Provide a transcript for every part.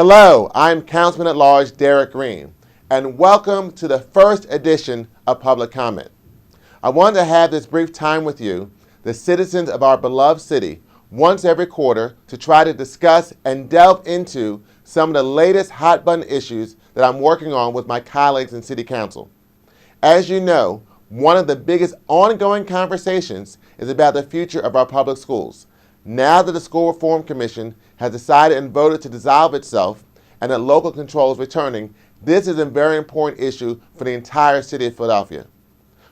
Hello, I'm Councilman at Large Derek Green, and welcome to the first edition of Public Comment. I wanted to have this brief time with you, the citizens of our beloved city, once every quarter to try to discuss and delve into some of the latest hot button issues that I'm working on with my colleagues in City Council. As you know, one of the biggest ongoing conversations is about the future of our public schools. Now that the School Reform Commission has decided and voted to dissolve itself and that local control is returning, this is a very important issue for the entire city of Philadelphia.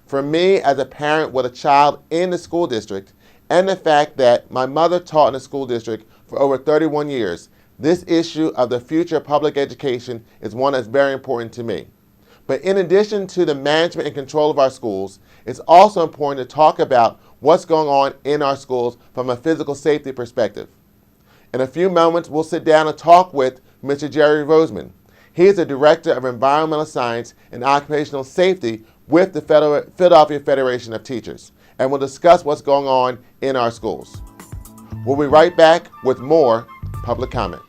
For me, as a parent with a child in the school district, and the fact that my mother taught in the school district for over 31 years, this issue of the future of public education is one that's very important to me. But in addition to the management and control of our schools, it's also important to talk about what's going on in our schools from a physical safety perspective. In a few moments, we'll sit down and talk with Mr. Jerry Roseman. He is the Director of Environmental Science and Occupational Safety with the Philadelphia Federation of Teachers, and we'll discuss what's going on in our schools. We'll be right back with more Public Comment.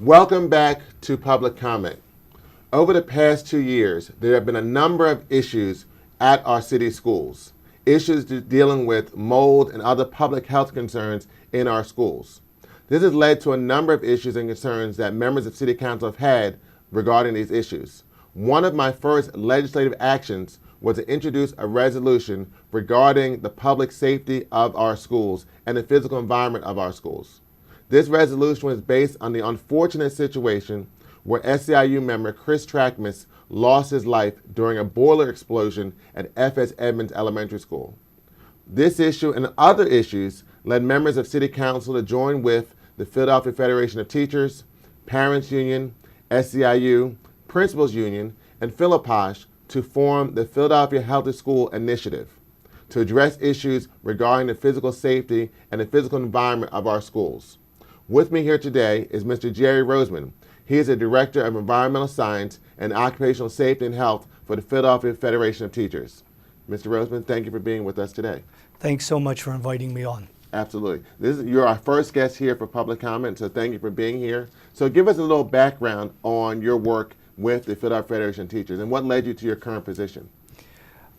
Welcome back to Public Comment. Over the past 2 years, there have been a number of issues at our city schools. Issues dealing with mold and other public health concerns in our schools. This has led to a number of issues and concerns that members of City Council have had regarding these issues. One of my first legislative actions was to introduce a resolution regarding the public safety of our schools and the physical environment of our schools. This resolution was based on the unfortunate situation where SEIU member Chris Trackmus lost his life during a boiler explosion at F.S. Edmonds Elementary School. This issue and other issues led members of City Council to join with the Philadelphia Federation of Teachers, Parents Union, SEIU, Principals Union, and Philipposh to form the Philadelphia Healthy School Initiative to address issues regarding the physical safety and the physical environment of our schools. With me here today is Mr. Jerry Roseman. He is the Director of Environmental Science and Occupational Safety and Health for the Philadelphia Federation of Teachers. Mr. Roseman, thank you for being with us today. Thanks so much for inviting me on. Absolutely. You're our first guest here for Public Comment, so thank you for being here. So give us a little background on your work with the Philadelphia Federation of Teachers and what led you to your current position.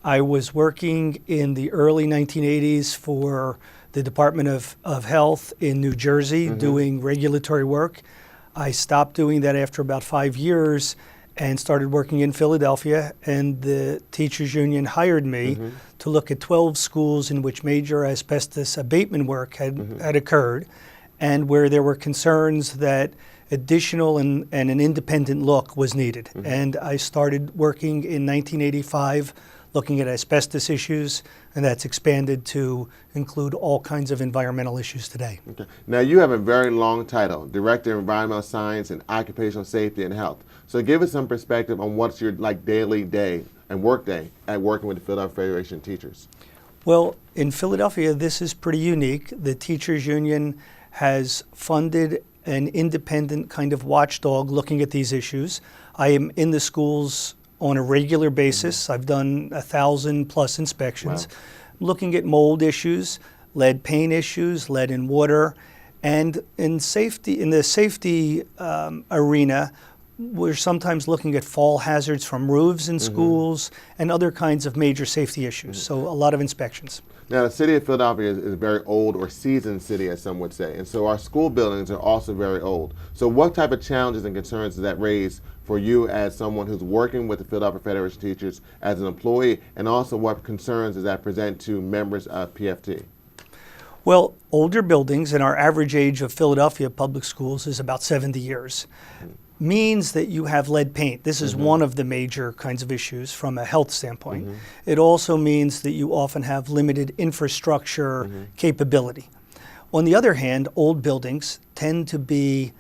I was working in the early 1980s for the Department of Health in New Jersey, doing regulatory work. I stopped doing that after about 5 years and started working in Philadelphia, and the teachers union hired me to look at 12 schools in which major asbestos abatement work had occurred, and where there were concerns that additional and an independent look was needed. And I started working in 1985 looking at asbestos issues, and that's expanded to include all kinds of environmental issues today. Okay. Now, you have a very long title, Director of Environmental Science and Occupational Safety and Health. So give us some perspective on what's your daily day and work day at working with the Philadelphia Federation of Teachers. Well, in Philadelphia, this is pretty unique. The teachers union has funded an independent kind of watchdog looking at these issues. I am in the schools on a regular basis. I've done 1,000+ inspections, looking at mold issues, lead paint issues, lead in water, and in the safety arena, we're sometimes looking at fall hazards from roofs in schools and other kinds of major safety issues. So a lot of inspections. Now, the city of Philadelphia is a very old or seasoned city, as some would say, and so our school buildings are also very old. So what type of challenges and concerns does that raise for you as someone who's working with the Philadelphia Federation of Teachers as an employee, and also what concerns does that present to members of PFT? Well, older buildings, and our average age of Philadelphia public schools is about 70 years. Means that you have lead paint. This is one of the major kinds of issues from a health standpoint. It also means that you often have limited infrastructure capability. On the other hand, old buildings tend to be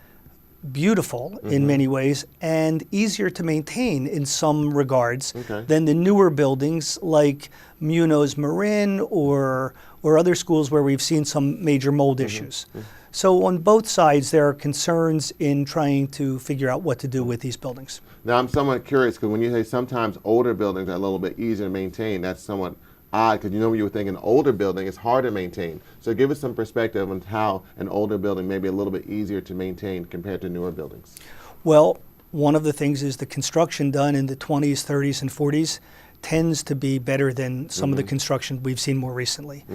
beautiful in many ways and easier to maintain in some regards than the newer buildings like Munoz Marin or other schools where we've seen some major mold issues. So on both sides, there are concerns in trying to figure out what to do with these buildings. Now, I'm somewhat curious because when you say sometimes older buildings are a little bit easier to maintain, that's somewhat odd because you would think an older building is hard to maintain. So give us some perspective on how an older building may be a little bit easier to maintain compared to newer buildings. Well, one of the things is the construction done in the 20s, 30s, and 40s tends to be better than some of the construction we've seen more recently.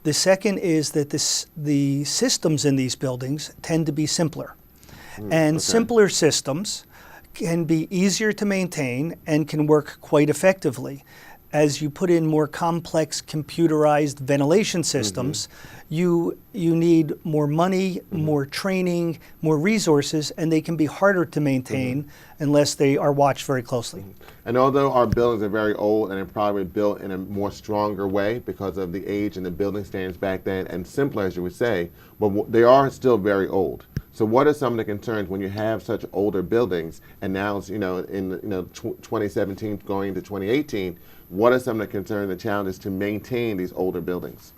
The second is that the systems in these buildings tend to be simpler. And simpler systems can be easier to maintain and can work quite effectively. As you put in more complex computerized ventilation systems, you need more money, more training, more resources, and they can be harder to maintain unless they are watched very closely. And although our buildings are very old and they're probably built in a more stronger way because of the age and the building standards back then, and simpler as you would say, but they are still very old. So what are some of the concerns when you have such older buildings, and now it's, in 2017 going into 2018, what are some of the concerns and challenges to maintain these older buildings?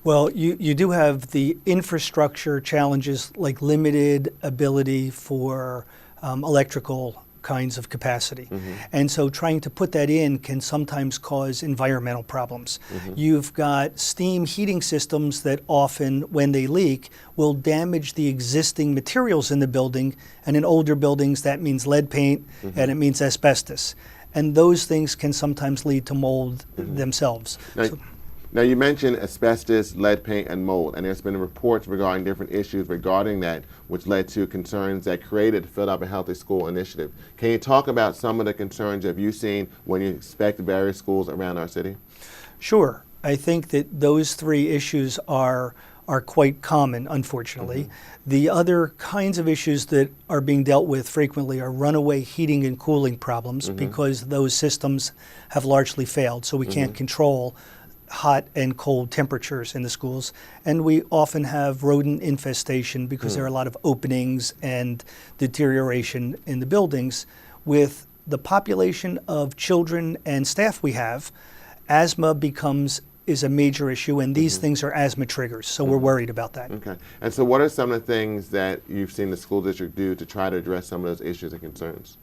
Well, you do have the infrastructure challenges like limited ability for electrical kinds of capacity. And so trying to put that in can sometimes cause environmental problems. You've got steam heating systems that often, when they leak, will damage the existing materials in the building, and in older buildings that means lead paint and it means asbestos. And those things can sometimes lead to mold themselves. Now, you mentioned asbestos, lead paint, and mold, and there's been reports regarding different issues regarding that, which led to concerns that created the Philadelphia Healthy School Initiative. Can you talk about some of the concerns that you've seen when you inspect various schools around our city? Sure. I think that those three issues are quite common, unfortunately. The other kinds of issues that are being dealt with frequently are runaway heating and cooling problems because those systems have largely failed, so we can't control hot and cold temperatures in the schools. And we often have rodent infestation because there are a lot of openings and deterioration in the buildings. With the population of children and staff we have, asthma is a major issue, and these things are asthma triggers, so we're worried about that. Okay. And so what are some of the things that you've seen the school district do to try to address some of those issues and concerns?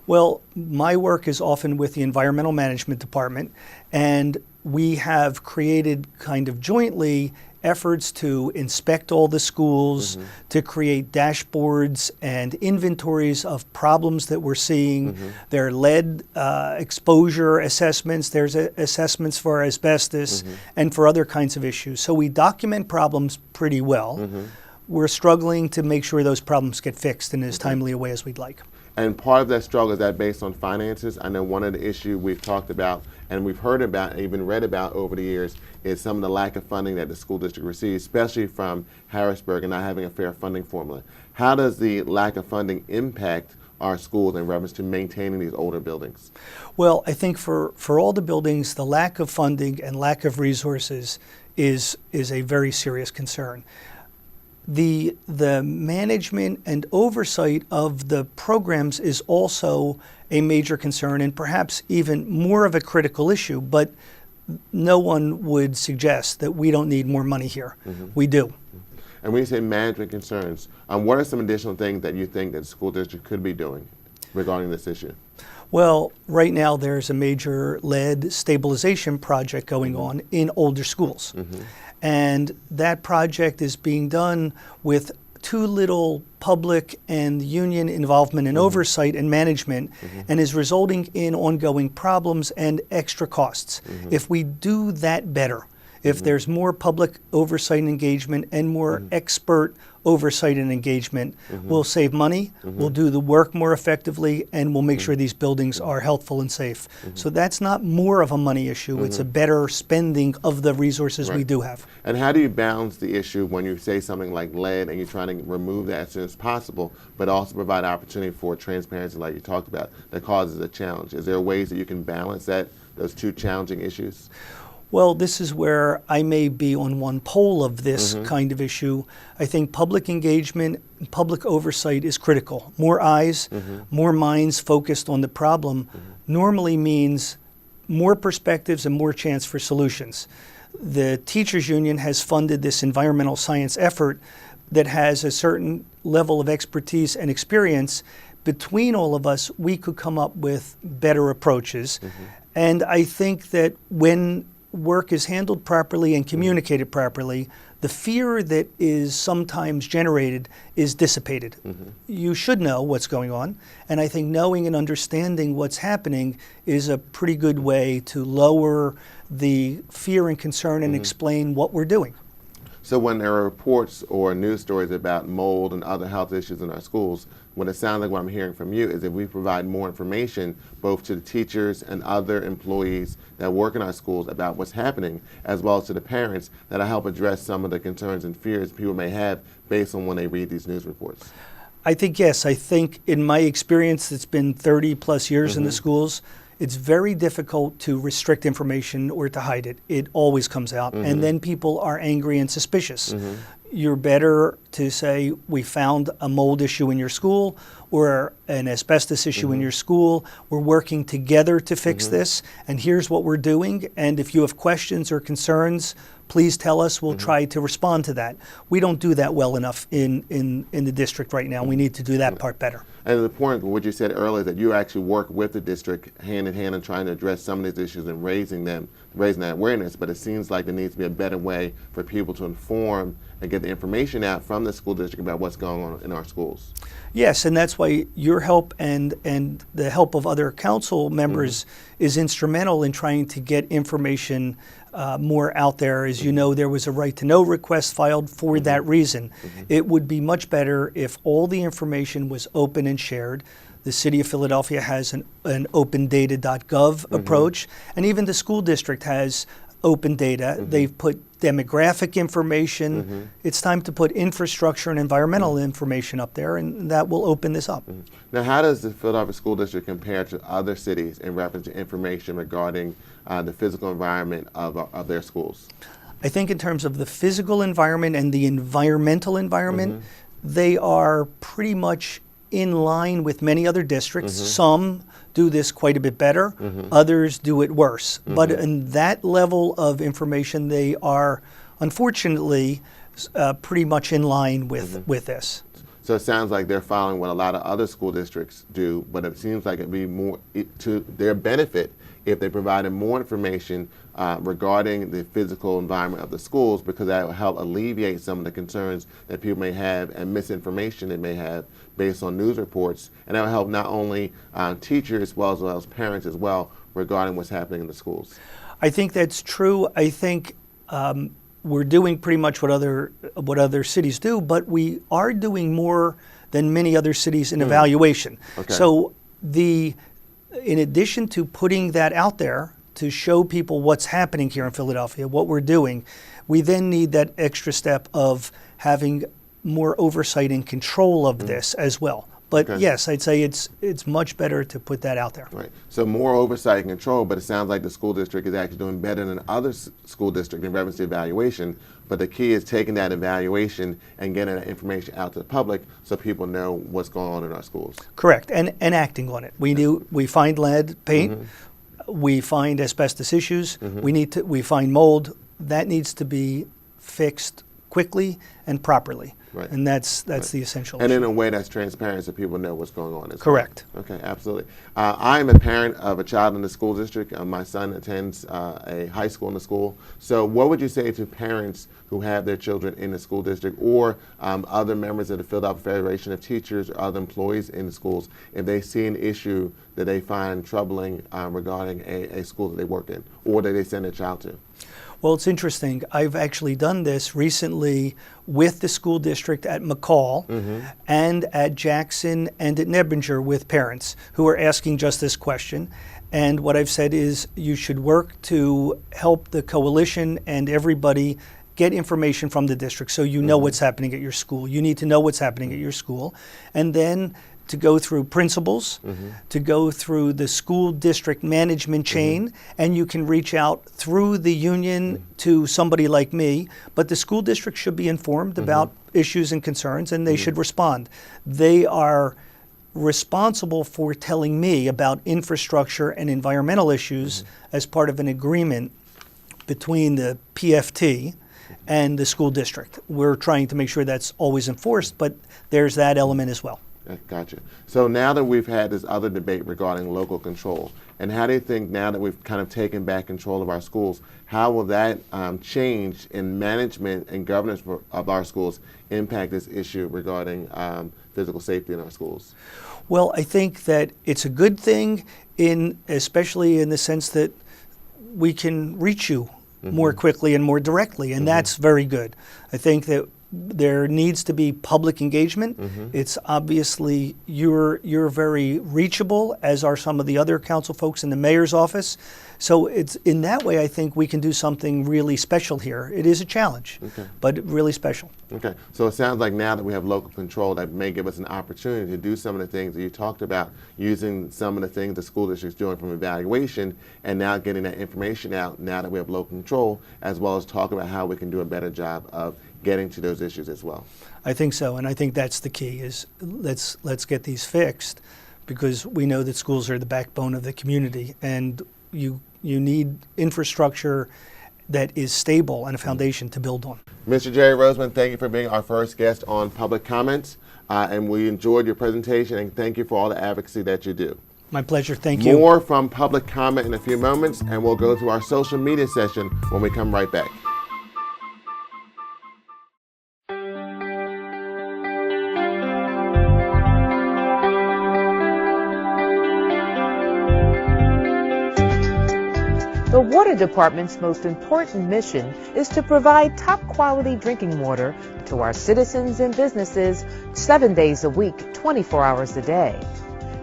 Well, my work is often with the Environmental Management Department, and we have created kind of jointly efforts to inspect all the schools, to create dashboards and inventories of problems that we're seeing. There are lead exposure assessments, there's assessments for asbestos and for other kinds of issues. So we document problems pretty well. We're struggling to make sure those problems get fixed in as timely a way as we'd like. And part of that struggle, is that based on finances? I know one of the issues we've talked about and we've heard about and even read about over the years is some of the lack of funding that the school district receives, especially from Harrisburg and not having a fair funding formula. How does the lack of funding impact our schools in reference to maintaining these older buildings? Well, I think for all the buildings, the lack of funding and lack of resources is a very serious concern. The management and oversight of the programs is also a major concern and perhaps even more of a critical issue, but no one would suggest that we don't need more money here. We do. And when you say management concerns, what are some additional things that you think that the school district could be doing regarding this issue? Well, right now there's a major lead stabilization project going on in older schools. And that project is being done with too little public and union involvement and oversight and management, and is resulting in ongoing problems and extra costs. If we do that better, if there's more public oversight and engagement and more expert oversight and engagement, we'll save money, we'll do the work more effectively, and we'll make sure these buildings are healthful and safe. So that's not more of a money issue, it's a better spending of the resources we do have. And how do you balance the issue when you say something like lead and you're trying to remove that as soon as possible, but also provide opportunity for transparency like you talked about that causes a challenge? Is there ways that you can balance those two challenging issues? Well, this is where I may be on one pole of this kind of issue. I think public engagement, public oversight is critical. More eyes, more minds focused on the problem normally means more perspectives and more chance for solutions. The teachers union has funded this environmental science effort that has a certain level of expertise and experience. Between all of us, we could come up with better approaches. And I think that when work is handled properly and communicated properly, the fear that is sometimes generated is dissipated. You should know what's going on, and I think knowing and understanding what's happening is a pretty good way to lower the fear and concern and explain what we're doing. So when there are reports or news stories about mold and other health issues in our schools, what it sounds like what I'm hearing from you is that we provide more information both to the teachers and other employees that work in our schools about what's happening, as well as to the parents, that'll help address some of the concerns and fears people may have based on when they read these news reports. I think yes. I think in my experience, it's been 30 plus years in the schools, it's very difficult to restrict information or to hide it. It always comes out, and then people are angry and suspicious. You're better to say, we found a mold issue in your school or an asbestos issue in your school. We're working together to fix this, and here's what we're doing. And if you have questions or concerns, please tell us. We'll try to respond to that. We don't do that well enough in the district right now. We need to do that part better. And the point of what you said earlier, that you actually work with the district hand in hand in trying to address some of these issues and raising that awareness, but it seems like there needs to be a better way for people to inform and get the information out from the school district about what's going on in our schools. Yes, and that's why your help and the help of other council members is instrumental in trying to get information more out there. As you know, there was a right to know request filed for that reason. It would be much better if all the information was open and shared. The City of Philadelphia has an opendata.gov approach, and even the school district has open data. They've put demographic information. It's time to put infrastructure and environmental information up there, and that will open this up. Now, how does the Philadelphia School District compare to other cities in reference to information regarding the physical environment of their schools? I think in terms of the physical environment and the environmental environment, they are pretty much in line with many other districts. Some do this quite a bit better, others do it worse. But in that level of information, they are unfortunately pretty much in line with this. So it sounds like they're following what a lot of other school districts do, but it seems like it'd be more to their benefit if they provided more information regarding the physical environment of the schools, because that will help alleviate some of the concerns that people may have and misinformation they may have based on news reports. And that will help not only teachers as well as parents as well regarding what's happening in the schools. I think that's true. I think we're doing pretty much what other cities do, but we are doing more than many other cities in evaluation. So in addition to putting that out there to show people what's happening here in Philadelphia, what we're doing, we then need that extra step of having more oversight and control of this as well. But Okay. yes, I'd say it's much better to put that out there. Right. So more oversight and control, but it sounds like the school district is actually doing better than other school districts in reference to evaluation. But the key is taking that evaluation and getting that information out to the public so people know what's going on in our schools. Correct, and acting on it. We find lead paint, we find asbestos issues, we find mold. That needs to be fixed quickly and properly. Right. And that's the essential And issue. in a way that's transparent so people know what's going on. Correct. Well. Okay, absolutely. I'm a parent of a child in the school district. My son attends a high school in the school. So what would you say to parents who have their children in the school district or other members of the Philadelphia Federation of Teachers or other employees in the schools if they see an issue that they find troubling regarding a school that they work in or that they send their child to? Well, it's interesting. I've actually done this recently with the school district at McCall and at Jackson and at Nebinger with parents who are asking just this question. And what I've said is you should work to help the coalition and everybody get information from the district so you know what's happening at your school. You need to know what's happening at your school. And then to go through principals, to go through the school district management chain, and you can reach out through the union to somebody like me, but the school district should be informed about issues and concerns, and they should respond. They are responsible for telling me about infrastructure and environmental issues as part of an agreement between the PFT and the school district. We're trying to make sure that's always enforced, but there's that element as well. Gotcha. So now that we've had this other debate regarding local control, and how do you think now that we've kind of taken back control of our schools, how will that change in management and governance of our schools impact this issue regarding physical safety in our schools? Well, I think that it's a good thing, especially in the sense that we can reach you more quickly and more directly, and that's very good. I think that there needs to be public engagement. It's obviously you're very reachable, as are some of the other council folks in the mayor's office. So it's in that way I think we can do something really special here. It is a challenge, but really special. Okay, so it sounds like now that we have local control, that may give us an opportunity to do some of the things that you talked about, using some of the things the school district's doing from evaluation, and now getting that information out now that we have local control, as well as talk about how we can do a better job of getting to those issues as well. I think so, and I think that's the key, is let's get these fixed, because we know that schools are the backbone of the community, and you need infrastructure that is stable and a foundation to build on. Mr. Jerry Roseman, thank you for being our first guest on Public Comments, and we enjoyed your presentation, and thank you for all the advocacy that you do. My pleasure, thank you. More from Public Comment in a few moments, and we'll go to our social media session when we come right back. The Water Department's most important mission is to provide top-quality drinking water to our citizens and businesses 7 days a week, 24 hours a day.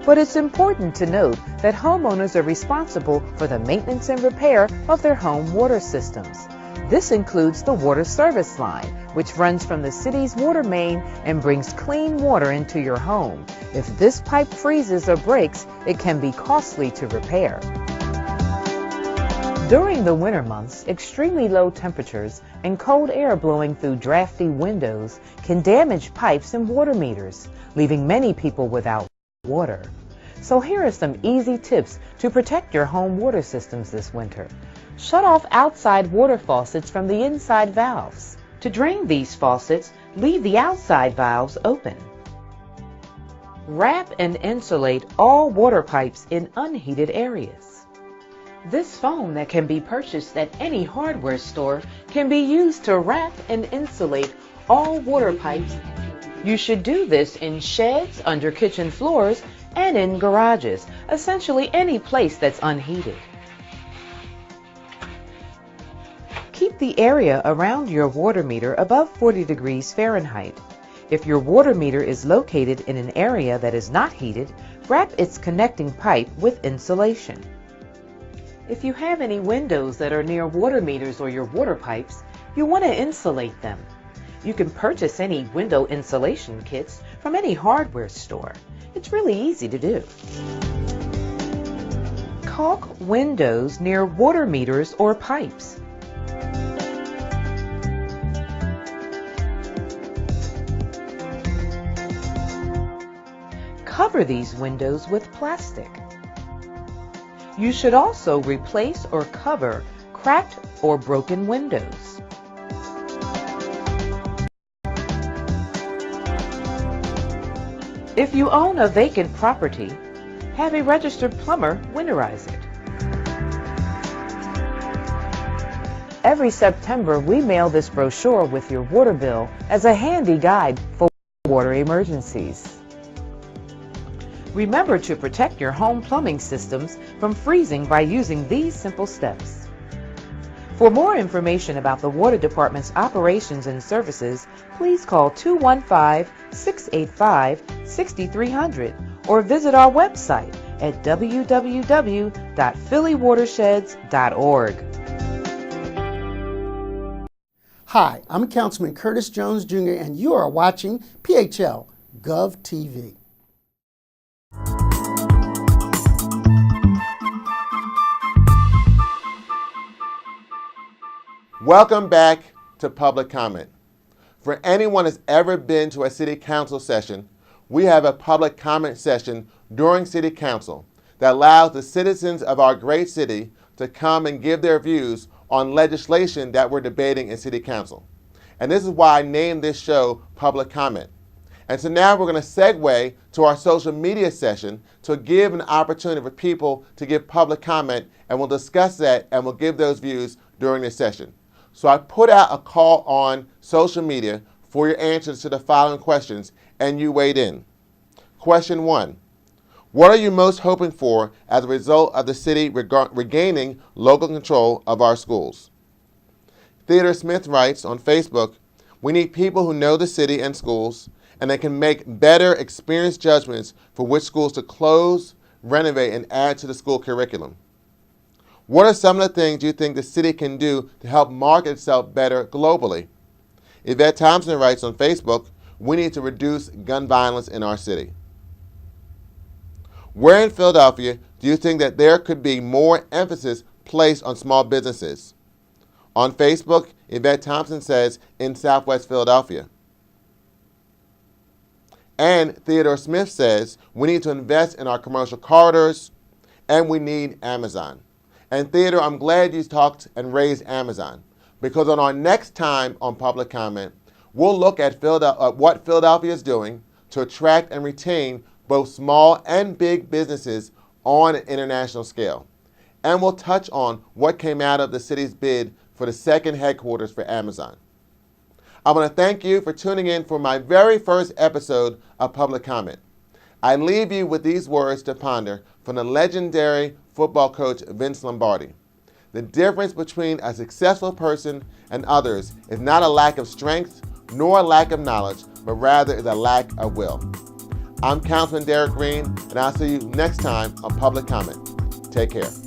But it's important to note that homeowners are responsible for the maintenance and repair of their home water systems. This includes the water service line, which runs from the city's water main and brings clean water into your home. If this pipe freezes or breaks, it can be costly to repair. During the winter months, extremely low temperatures and cold air blowing through drafty windows can damage pipes and water meters, leaving many people without water. So here are some easy tips to protect your home water systems this winter. Shut off outside water faucets from the inside valves. To drain these faucets, leave the outside valves open. Wrap and insulate all water pipes in unheated areas. This foam that can be purchased at any hardware store can be used to wrap and insulate all water pipes. You should do this in sheds, under kitchen floors, and in garages, essentially any place that's unheated. Keep the area around your water meter above 40 degrees Fahrenheit. If your water meter is located in an area that is not heated, wrap its connecting pipe with insulation. If you have any windows that are near water meters or your water pipes, you want to insulate them. You can purchase any window insulation kits from any hardware store. It's really easy to do. Caulk windows near water meters or pipes. Cover these windows with plastic. You should also replace or cover cracked or broken windows. If you own a vacant property, have a registered plumber winterize it. Every September, we mail this brochure with your water bill as a handy guide for water emergencies. Remember to protect your home plumbing systems from freezing by using these simple steps. For more information about the Water Department's operations and services, please call 215-685-6300 or visit our website at www.phillywatersheds.org. Hi, I'm Councilman Curtis Jones Jr., and you are watching PHL Gov TV. Welcome back to Public Comment. For anyone who's ever been to a city council session, we have a public comment session during city council that allows the citizens of our great city to come and give their views on legislation that we're debating in city council. And this is why I named this show Public Comment. And so now we're going to segue to our social media session to give an opportunity for people to give public comment, and we'll discuss that and we'll give those views during this session. So I put out a call on social media for your answers to the following questions, and you weighed in. Question 1. What are you most hoping for as a result of the city regaining local control of our schools? Theodore Smith writes on Facebook, we need people who know the city and schools, and they can make better experienced judgments for which schools to close, renovate, and add to the school curriculum. What are some of the things you think the city can do to help market itself better globally? Yvette Thompson writes on Facebook, we need to reduce gun violence in our city. Where in Philadelphia do you think that there could be more emphasis placed on small businesses? On Facebook, Yvette Thompson says in Southwest Philadelphia. And Theodore Smith says we need to invest in our commercial corridors, and we need Amazon. And Theodore, I'm glad you talked and raised Amazon, because on our next time on Public Comment, we'll look at what Philadelphia is doing to attract and retain both small and big businesses on an international scale. And we'll touch on what came out of the city's bid for the second headquarters for Amazon. I want to thank you for tuning in for my very first episode of Public Comment. I leave you with these words to ponder from the legendary football coach Vince Lombardi. The difference between a successful person and others is not a lack of strength nor a lack of knowledge, but rather is a lack of will. I'm Councilman Derek Green, and I'll see you next time on Public Comment. Take care.